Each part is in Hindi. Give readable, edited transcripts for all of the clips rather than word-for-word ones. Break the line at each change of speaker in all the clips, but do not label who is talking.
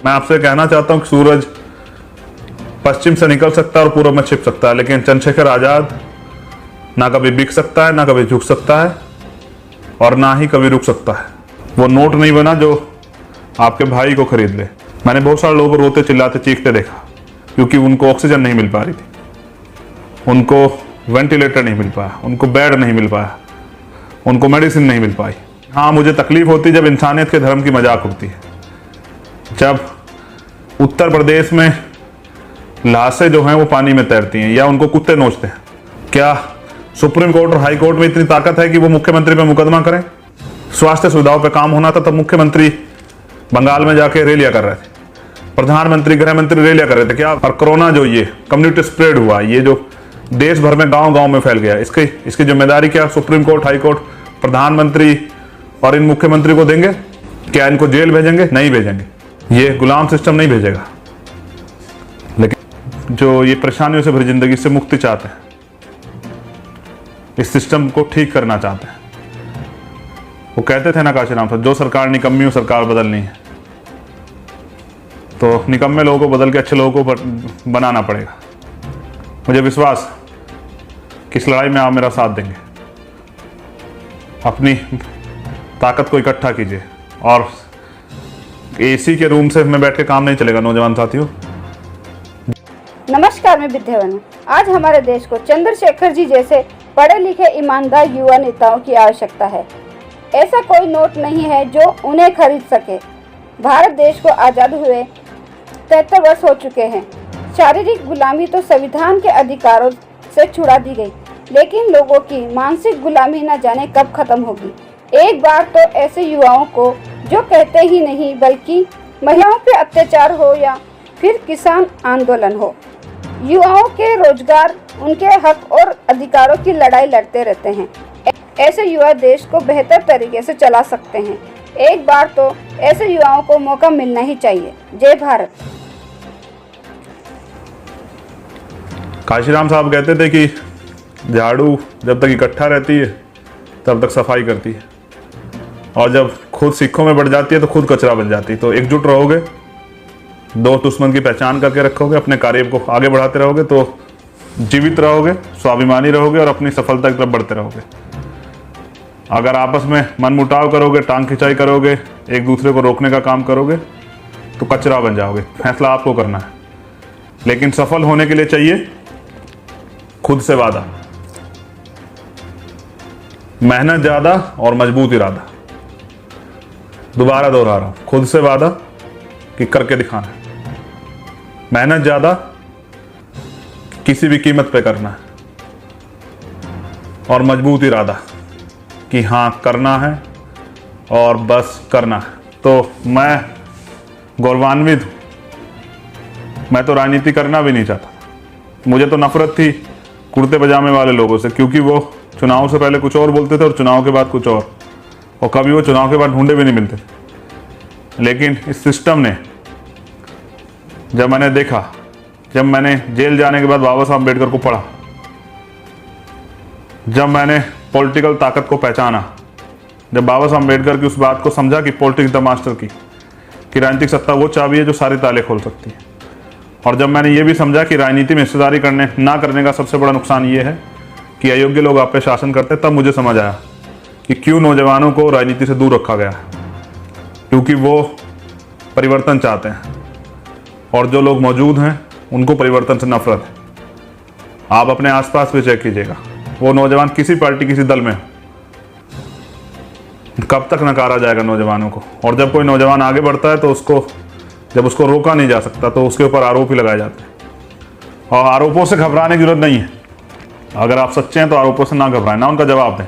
मैं आपसे कहना चाहता हूँ कि सूरज पश्चिम से निकल सकता है और पूर्व में छिप सकता है, लेकिन चंद्रशेखर आजाद ना कभी बिक सकता है, ना कभी झुक सकता है, और ना ही कभी रुक सकता है। वो नोट नहीं बना जो आपके भाई को खरीद ले। मैंने बहुत सारे लोगों को रोते चिल्लाते चीखते देखा, क्योंकि उनको ऑक्सीजन नहीं मिल पा रही थी, उनको वेंटिलेटर नहीं मिल पाया, उनको बेड नहीं मिल पाया, उनको मेडिसिन नहीं मिल पाई। हाँ, मुझे तकलीफ होती जब इंसानियत के धर्म की मजाक उड़ती है, जब उत्तर प्रदेश में लाशें जो हैं वो पानी में तैरती हैं या उनको कुत्ते नोचते हैं। क्या सुप्रीम कोर्ट और हाई कोर्ट में इतनी ताकत है कि वो मुख्यमंत्री पे मुकदमा करें? स्वास्थ्य सुविधाओं पे काम होना था तब मुख्यमंत्री बंगाल में जाके रैलियां कर रहे थे, प्रधानमंत्री गृह मंत्री रैलियां कर रहे थे। क्या? और कोरोना जो ये कम्युनिटी स्प्रेड हुआ, ये जो देश भर में गांव गांव में फैल गया, इसकी जिम्मेदारी क्या सुप्रीम कोर्ट, हाई कोर्ट, प्रधानमंत्री और इन मुख्यमंत्री को देंगे? क्या इनको जेल भेजेंगे? नहीं भेजेंगे, ये गुलाम सिस्टम नहीं भेजेगा। लेकिन जो ये परेशानियों से भरी जिंदगी से मुक्ति चाहते हैं, इस सिस्टम को ठीक करना चाहते हैं, वो कहते थे ना काशीराम साहब, जो सरकार निकम्मी हो सरकार बदलनी है, तो निकम्मे लोगों को बदल के अच्छे लोगों को बनाना पड़ेगा। मुझे विश्वास कि इस लड़ाई में आप मेरा साथ देंगे। अपनी ताकत को इकट्ठा कीजिए, और एसी के रूम से में बैठ के काम नहीं चलेगा नौजवान साथियों।
नमस्कार, मैं विद्यावन। आज हमारे देश को चंद्रशेखर जी जैसे पढ़े लिखे ईमानदार युवा नेताओं की आवश्यकता है। ऐसा कोई नोट नहीं है जो उन्हें खरीद सके। भारत देश को आज़ाद हुए 73 वर्ष हो चुके हैं। शारीरिक गुलामी तो संविधान के अधिकारों से छुड़ा दी गई, लेकिन लोगों की मानसिक गुलामी न जाने कब खत्म होगी। एक बार तो ऐसे युवाओं को जो कहते ही नहीं बल्कि महिलाओं पे अत्याचार हो या फिर किसान आंदोलन हो, युवाओं के रोजगार, उनके हक और अधिकारों की लड़ाई लड़ते रहते हैं। ऐसे युवा देश को बेहतर तरीके से चला सकते हैं। एक बार तो ऐसे युवाओं को मौका मिलना ही चाहिए। जय भारत।
काशीराम साहब कहते थे कि झाड़ू जब तक इकट्ठा रहती है तब तक सफाई करती है, और जब खुद सिक्कों में बढ़ जाती है तो खुद कचरा बन जाती है। तो एकजुट रहोगे, दो दुश्मन की पहचान करके रखोगे, अपने कार्य को आगे बढ़ाते रहोगे तो जीवित रहोगे, स्वाभिमानी रहोगे और अपनी सफलता की तरफ बढ़ते रहोगे। अगर आपस में मनमुटाव करोगे, टांग खिंचाई करोगे, एक दूसरे को रोकने का काम करोगे तो कचरा बन जाओगे। फैसला आपको करना है, लेकिन सफल होने के लिए चाहिए खुद से वादा, मेहनत ज्यादा और मजबूत इरादा। दोबारा दोहरा रहा हूं, खुद से वादा कि करके दिखाना है, मेहनत ज्यादा, किसी भी कीमत पे करना है, और मजबूत इरादा कि हाँ करना है और बस करना है। तो मैं गौरवान्वित हूं। मैं तो राजनीति करना भी नहीं चाहता। मुझे तो नफरत थी कुर्ते पजामे वाले लोगों से, क्योंकि वो चुनाव से पहले कुछ और बोलते थे और चुनाव के बाद कुछ और कभी वो चुनाव के बाद ढूंढे भी नहीं मिलते थे। लेकिन इस सिस्टम ने, जब मैंने देखा, जब मैंने जेल जाने के बाद बाबा साहब अम्बेडकर को पढ़ा, जब मैंने पॉलिटिकल ताकत को पहचाना, जब बाबा साहब अम्बेडकर की उस बात को समझा कि पॉलिटिक्स द मास्टर की, कि राजनीतिक सत्ता वो चाबी है जो सारे ताले खोल सकती है, और जब मैंने ये भी समझा कि राजनीति में हिस्सेदारी ना करने का सबसे बड़ा नुकसान ये है कि अयोग्य लोग आप पे शासन करते हैं, तब मुझे समझ आया कि क्यों नौजवानों को राजनीति से दूर रखा गया है। क्योंकि वो परिवर्तन चाहते हैं, और जो लोग मौजूद हैं उनको परिवर्तन से नफरत है। आप अपने आसपास भी चेक कीजिएगा, वो नौजवान किसी पार्टी किसी दल में, कब तक नकारा जाएगा नौजवानों को। और जब कोई नौजवान आगे बढ़ता है तो जब उसको रोका नहीं जा सकता तो उसके ऊपर आरोप ही लगाए जाते हैं। और आरोपों से घबराने की जरूरत नहीं है। अगर आप सच्चे हैं तो आरोपों से ना घबराएं, ना उनका जवाब दें।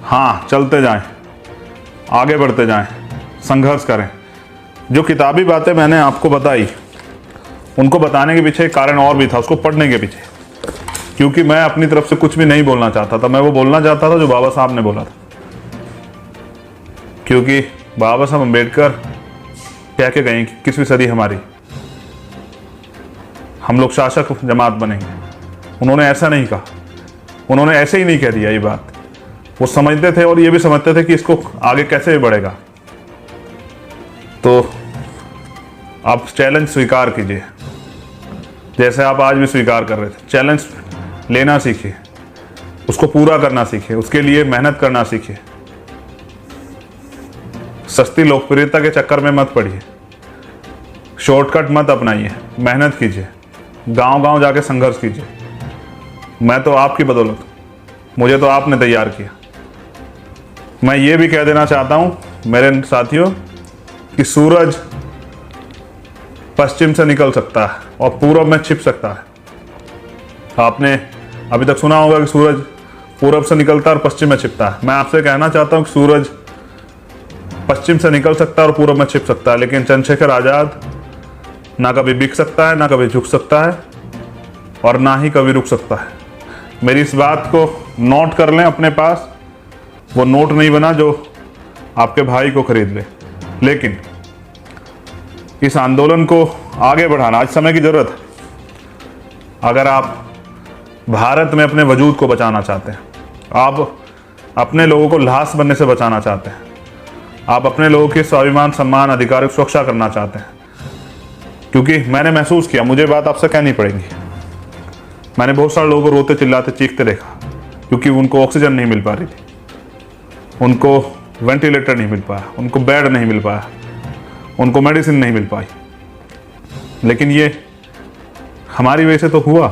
हाँ, चलते जाएं, आगे बढ़ते जाएं, संघर्ष करें। जो किताबी बातें मैंने आपको बताई, उनको बताने के पीछे एक कारण और भी था, उसको पढ़ने के पीछे, क्योंकि मैं अपनी तरफ से कुछ भी नहीं बोलना चाहता था। मैं वो बोलना चाहता था जो बाबा साहब ने बोला था। क्योंकि बाबा साहब अम्बेडकर कह के गए कि 21वीं सदी हमारी, हम लोग शासक जमात बनेंगे। उन्होंने ऐसा नहीं कहा, उन्होंने ऐसे ही नहीं कह दिया ये बात। वो समझते थे और ये भी समझते थे कि इसको आगे कैसे बढ़ेगा। तो आप चैलेंज स्वीकार कीजिए, जैसे आप आज भी स्वीकार कर रहे थे। चैलेंज लेना सीखिए, उसको पूरा करना सीखिए, उसके लिए मेहनत करना सीखिए। सस्ती लोकप्रियता के चक्कर में मत पड़िए, शॉर्टकट मत अपनाइए, मेहनत कीजिए, गांव गांव जाके संघर्ष कीजिए। मैं तो आपकी बदौलत, मुझे तो आपने तैयार किया। मैं ये भी कह देना चाहता हूं मेरे साथियों कि सूरज पश्चिम से निकल सकता है और पूरब में छिप सकता है। आपने अभी तक सुना होगा कि सूरज पूरब से निकलता है और पश्चिम में छिपता है। मैं आपसे कहना चाहता हूं कि सूरज पश्चिम से निकल सकता है और पूरब में छिप सकता है, लेकिन चंद्रशेखर आजाद ना कभी बिक सकता है, ना कभी झुक सकता है, और ना ही कभी रुक सकता है। मेरी इस बात को नोट कर लें अपने पास। वो नोट नहीं बना जो आपके भाई को खरीद ले, लेकिन इस आंदोलन को आगे बढ़ाना आज समय की जरूरत है। अगर आप भारत में अपने वजूद को बचाना चाहते हैं, आप अपने लोगों को लाश बनने से बचाना चाहते हैं, आप अपने लोगों के स्वाभिमान, सम्मान, अधिकार की सुरक्षा करना चाहते हैं, क्योंकि मैंने महसूस किया, मुझे बात आपसे कहनी पड़ेगी, मैंने बहुत सारे लोगों को रोते चिल्लाते चीखते देखा, क्योंकि उनको ऑक्सीजन नहीं मिल पा रही थी, उनको वेंटिलेटर नहीं मिल पाया, उनको बेड नहीं मिल पाया, उनको मेडिसिन नहीं मिल पाई। लेकिन ये हमारी वजह से तो हुआ।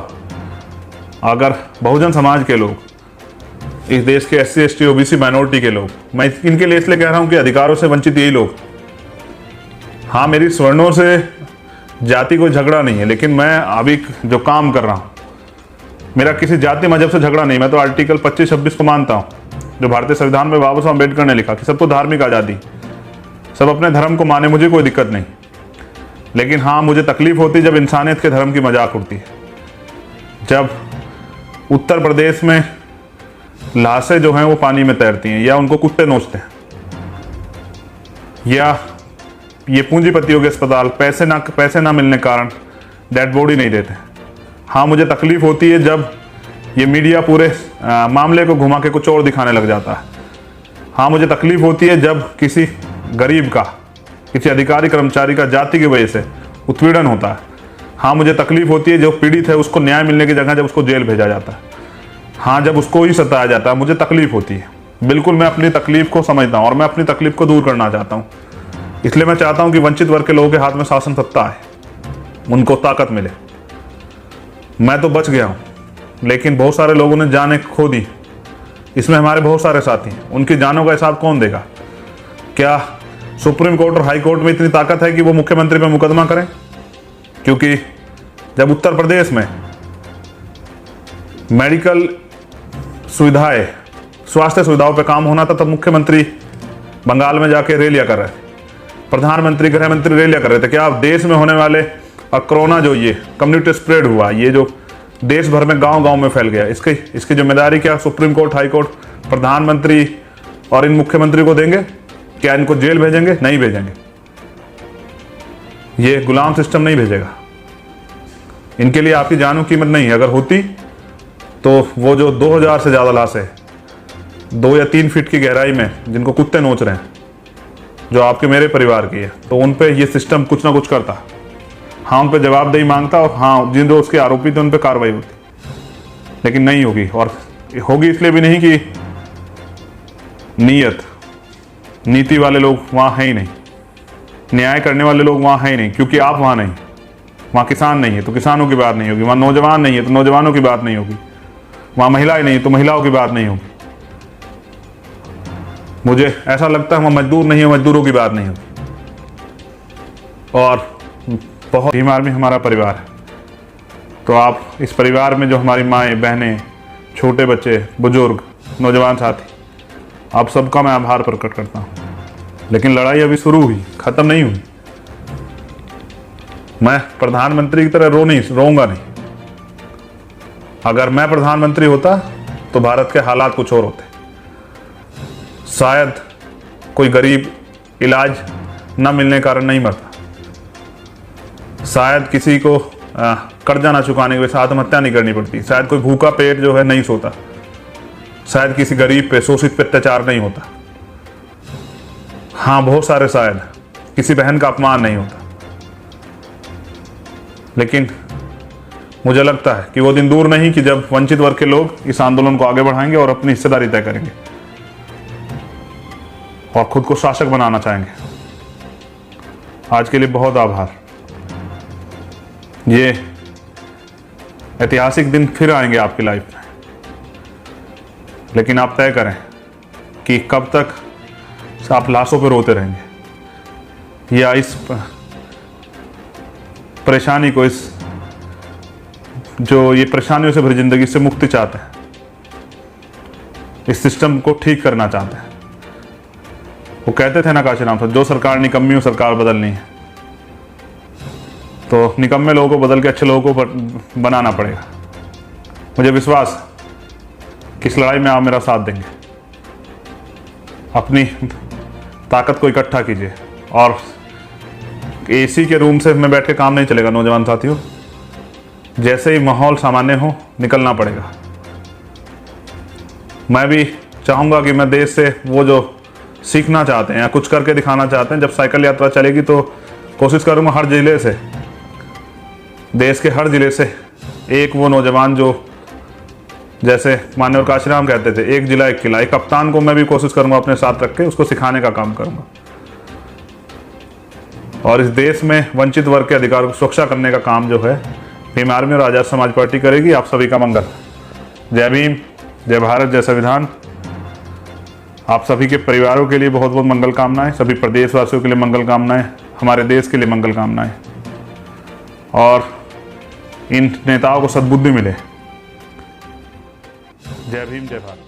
अगर बहुजन समाज के लोग, इस देश के SC ST OBC माइनॉरिटी के लोग, मैं इनके लिए इसलिए कह रहा हूं कि अधिकारों से वंचित यही लोग, हाँ मेरी स्वर्णों से जाति कोई झगड़ा नहीं है, लेकिन मैं अभी जो काम कर रहा हूं, मेरा किसी जाति मजहब से झगड़ा नहीं। मैं तो आर्टिकल 25-26 को मानता हूं, जो भारतीय संविधान में बाबा साहब अम्बेडकर ने लिखा कि सबको धार्मिक आज़ादी, सब अपने धर्म को माने, मुझे कोई दिक्कत नहीं। लेकिन हाँ, मुझे तकलीफ होती है जब इंसानियत के धर्म की मजाक उड़ती है, जब उत्तर प्रदेश में लाशें जो हैं वो पानी में तैरती हैं, या उनको कुत्ते नोचते हैं, या ये पूंजीपतियों के अस्पताल पैसे ना मिलने के कारण डेड बॉडी नहीं देते। हाँ, मुझे तकलीफ होती है जब ये मीडिया पूरे मामले को घुमा के कुछ और दिखाने लग जाता है। हाँ, मुझे तकलीफ होती है जब किसी गरीब का, किसी अधिकारी कर्मचारी का जाति की वजह से उत्पीड़न होता है। हाँ, मुझे तकलीफ होती है जो पीड़ित है उसको न्याय मिलने की जगह जब उसको जेल भेजा जाता है। हाँ, जब उसको ही सताया जाता है, मुझे तकलीफ होती है। बिल्कुल मैं अपनी तकलीफ को समझता हूँ और मैं अपनी तकलीफ को दूर करना चाहता हूँ। इसलिए मैं चाहता हूँ कि वंचित वर्ग के लोगों के हाथ में शासन सत्ता है, उनको ताकत मिले। मैं तो बच गया हूँ, लेकिन बहुत सारे लोगों ने जानें खो दी। इसमें हमारे बहुत सारे साथी हैं, उनकी जानों का हिसाब कौन देगा? क्या सुप्रीम कोर्ट और हाई कोर्ट में इतनी ताकत है कि वो मुख्यमंत्री पे मुकदमा करें? क्योंकि जब उत्तर प्रदेश में मेडिकल सुविधाएं, स्वास्थ्य सुविधाओं पे काम होना था, तब मुख्यमंत्री बंगाल में जाके रैलियां कर रहे थे, प्रधानमंत्री, गृह मंत्री रैलियां कर रहे थे। क्या आप देश में होने वाले कोरोना जो ये कम्युनिटी स्प्रेड हुआ, ये जो देश भर में गांव गांव में फैल गया, इसकी जिम्मेदारी क्या सुप्रीम कोर्ट, हाई कोर्ट, प्रधानमंत्री और इन मुख्यमंत्री को देंगे? क्या इनको जेल भेजेंगे? नहीं भेजेंगे। ये गुलाम सिस्टम नहीं भेजेगा। इनके लिए आपकी जानों की कीमत नहीं है। अगर होती तो वो जो 2000 से ज़्यादा लाशें 2 या 3 फीट की गहराई में जिनको कुत्ते नोच रहे हैं, जो आपके मेरे परिवार की है, तो उन पे ये सिस्टम कुछ ना कुछ करता। हाँ, उन पे जवाबदेही मांगता, और हाँ, जिन जो उसके आरोपी थे उन पे कार्रवाई होती। लेकिन नहीं होगी, और होगी इसलिए भी नहीं कि नीति वाले लोग वहाँ हैं ही नहीं, न्याय करने वाले लोग वहाँ हैं ही नहीं, क्योंकि आप वहाँ नहीं। वहाँ किसान नहीं है तो किसानों की बात नहीं होगी, वहाँ नौजवान नहीं है तो नौजवानों की बात नहीं होगी, वहाँ महिलाएं नहीं है तो महिलाओं की बात नहीं होगी। मुझे ऐसा लगता है वहाँ मजदूर नहीं है, मजदूरों की बात नहीं होगी। और बहुत भीम आर्मी हमारा परिवार है, तो आप इस परिवार में जो हमारी माएँ, बहनें, छोटे बच्चे, बुजुर्ग, नौजवान साथी, आप सबका मैं आभार प्रकट करता हूँ। लेकिन लड़ाई अभी शुरू हुई, ख़त्म नहीं हुई। मैं प्रधानमंत्री की तरह रोऊंगा नहीं। अगर मैं प्रधानमंत्री होता तो भारत के हालात कुछ और होते। शायद कोई गरीब इलाज न मिलने के कारण नहीं मरता, शायद किसी को कर्जा ना चुकाने की वजह से आत्महत्या नहीं करनी पड़ती, शायद कोई भूखा पेट जो है नहीं सोता, शायद किसी गरीब पे, शोषित पे अत्याचार नहीं होता। हाँ, बहुत सारे शायद किसी बहन का अपमान नहीं होता। लेकिन मुझे लगता है कि वो दिन दूर नहीं कि जब वंचित वर्ग के लोग इस आंदोलन को आगे बढ़ाएंगे और अपनी हिस्सेदारी तय करेंगे और खुद को शासक बनाना चाहेंगे। आज के लिए बहुत आभार। ये ऐतिहासिक दिन फिर आएंगे आपकी लाइफ में, लेकिन आप तय करें कि कब तक आप लाशों पर रोते रहेंगे या इस परेशानी को, इस जो ये परेशानियों से भरी जिंदगी से मुक्ति चाहते हैं, इस सिस्टम को ठीक करना चाहते हैं। वो कहते थे ना काशीराम साहब, जो सरकार निकम्मी हो सरकार बदलनी है, तो निकम्मे लोगों को बदल के अच्छे लोगों को बनाना पड़ेगा। मुझे विश्वास कि इस लड़ाई में आप मेरा साथ देंगे। अपनी ताकत को इकट्ठा कीजिए और एसी के रूम से में बैठ के काम नहीं चलेगा नौजवान साथियों। जैसे ही माहौल सामान्य हो निकलना पड़ेगा। मैं भी चाहूँगा कि मैं देश से वो जो सीखना चाहते हैं या कुछ करके दिखाना चाहते हैं, जब साइकिल यात्रा चलेगी तो कोशिश करूँगा हर ज़िले से, देश के हर ज़िले से एक वो नौजवान जो, जैसे मान्यवर काशीराम कहते थे, एक जिला एक किला, एक कप्तान को मैं भी कोशिश करूँगा अपने साथ रख के उसको सिखाने का काम करूँगा और इस देश में वंचित वर्ग के अधिकारों की सुरक्षा करने का काम जो है भीम आर्मी और आज़ाद समाज पार्टी करेगी। आप सभी का मंगल। जय भीम, जय भारत, जय संविधान। आप सभी के परिवारों के लिए बहुत बहुत मंगल कामनाएं, सभी प्रदेशवासियों के लिए मंगल कामनाएं, हमारे देश के लिए मंगल कामनाएं और इन नेताओं को सद्बुद्धि मिले। जय भीम, जय भारत।